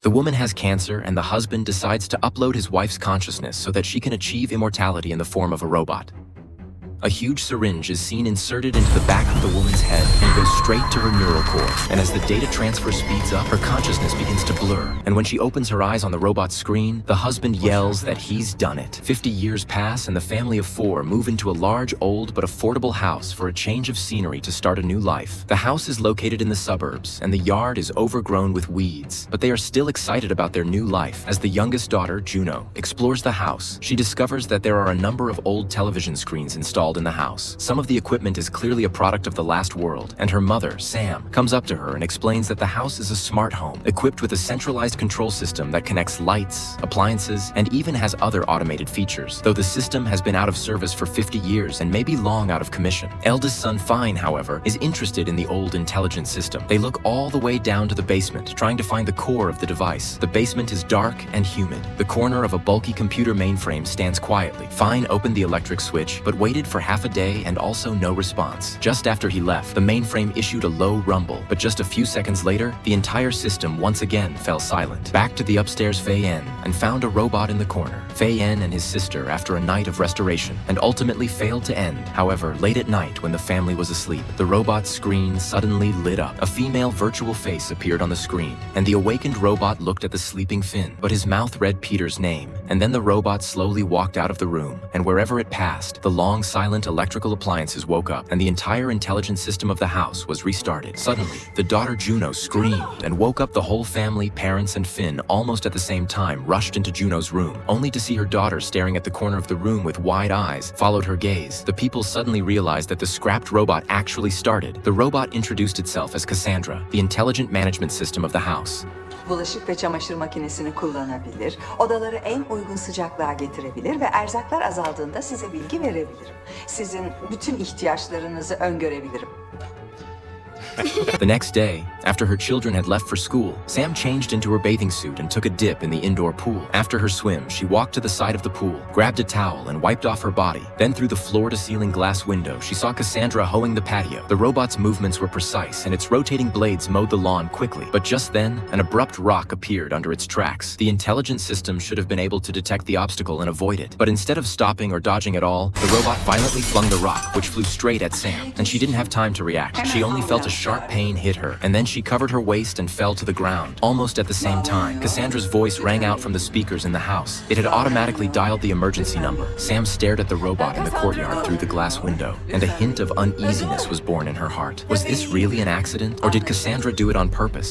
The woman has cancer, and the husband decides to upload his wife's consciousness so that she can achieve immortality in the form of a robot. A huge syringe is seen inserted into the back of the woman's head and goes straight to her neural core. And as the data transfer speeds up, her consciousness begins to blur. And when she opens her eyes on the robot's screen, the husband yells that he's done it. 50 years pass, and the family of 4 move into a large, old, but affordable house for a change of scenery to start a new life. The house is located in the suburbs, and the yard is overgrown with weeds. But they are still excited about their new life. As the youngest daughter, Juno, explores the house, she discovers that there are a number of old television screens installed in the house. Some of the equipment is clearly a product of the last world, and her mother, Sam, comes up to her and explains that the house is a smart home, equipped with a centralized control system that connects lights, appliances, and even has other automated features, though the system has been out of service for 50 years and may be long out of commission. Eldest son Fine, however, is interested in the old intelligent system. They look all the way down to the basement, trying to find the core of the device. The basement is dark and humid. The corner of a bulky computer mainframe stands quietly. Fine opened the electric switch, but waited for half a day and also no response. Just after he left, the mainframe issued a low rumble, but just a few seconds later, the entire system once again fell silent. Back to the upstairs Fei-En, and found a robot in the corner. Fei-En and his sister after a night of restoration, and ultimately failed to end. However, late at night when the family was asleep, the robot's screen suddenly lit up. A female virtual face appeared on the screen, and the awakened robot looked at the sleeping Finn, but his mouth read Peter's name, and then the robot slowly walked out of the room, and wherever it passed, the long silent electrical appliances woke up, and the entire intelligent system of the house was restarted. Suddenly, the daughter Juno screamed and woke up the whole family. Parents and Finn, almost at the same time, rushed into Juno's room, only to see her daughter staring at the corner of the room with wide eyes, followed her gaze. The people suddenly realized that the scrapped robot actually started. The robot introduced itself as Cassandra, the intelligent management system of the house. Bulaşık ve çamaşır makinesini kullanabilir, odaları en uygun sıcaklığa getirebilir ve erzaklar azaldığında size bilgi verebilirim. Sizin bütün ihtiyaçlarınızı öngörebilirim. The next day, after her children had left for school, Sam changed into her bathing suit and took a dip in the indoor pool. After her swim, she walked to the side of the pool, grabbed a towel, and wiped off her body. Then through the floor-to-ceiling glass window, she saw Cassandra hoeing the patio. The robot's movements were precise, and its rotating blades mowed the lawn quickly. But just then, an abrupt rock appeared under its tracks. The intelligent system should have been able to detect the obstacle and avoid it. But instead of stopping or dodging at all, the robot violently flung the rock, which flew straight at Sam, and she didn't have time to react. She only felt a sharp pain hit her, and then she covered her waist and fell to the ground. Almost at the same time, Cassandra's voice rang out from the speakers in the house. It had automatically dialed the emergency number. Sam stared at the robot in the courtyard through the glass window, and a hint of uneasiness was born in her heart. Was this really an accident, or did Cassandra do it on purpose?